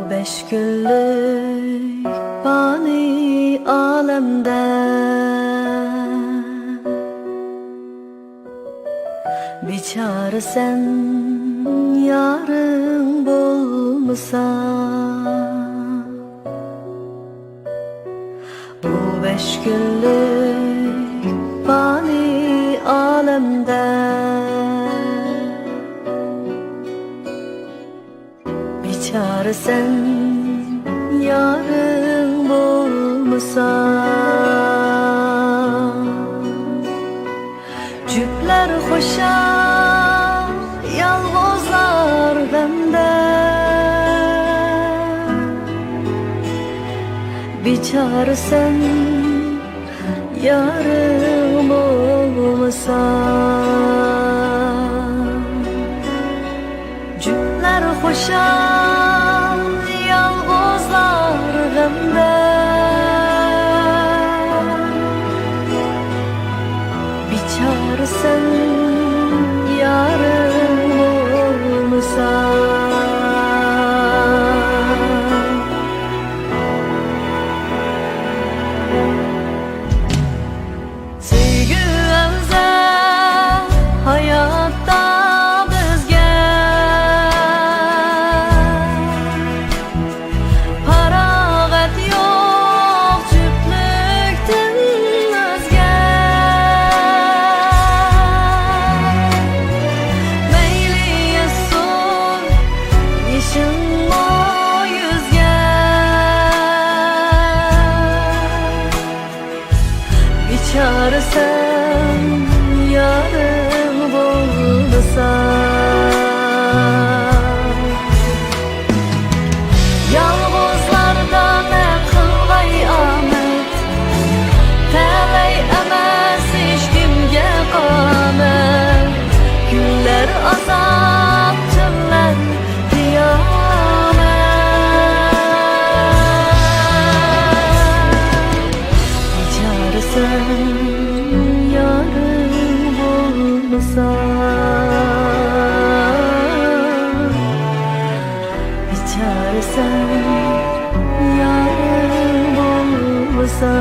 Beş günlük fani alemde biçare sen yarın bulmasa. Bu beş günlük fani alemde biçare sen yarın bulmasa. Cüpler hoşa yalgozlar bende, biçare sen yarım olmasa. Cüpler hoşa yalgozlar bende, biçare sen yarım olmasa. Biçare sen yarım bulmasa. Yalgozlarda ne kılgay amet, teley emes hiç kimge qamet. Günler azap, tünler kıyamet. Biçare sen yarım bulmasa. Biçare sen yarım bulmasa.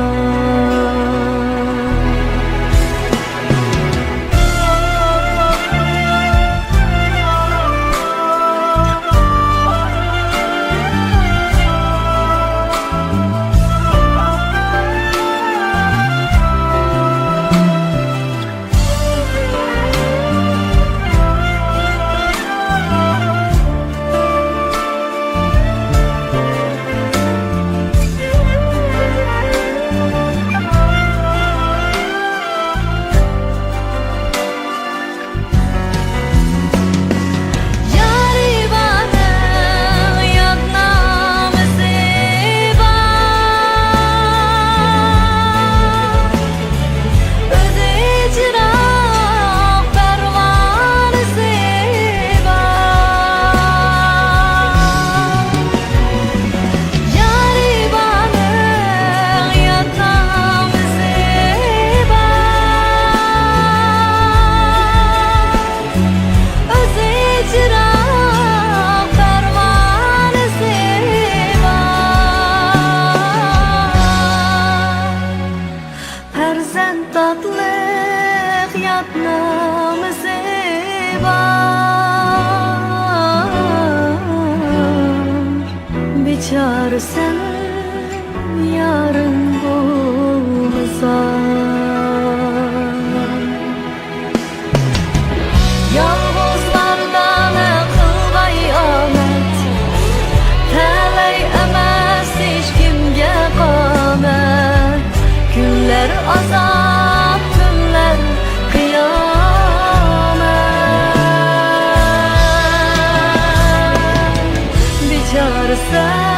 Tatlık yatnamızı var, biçare sen yarın bulmasa. Yalgozlarda ne kılgay amet, teley emes hiç kimge qamet. Günler azap, tünler kıyamet. Biçare sen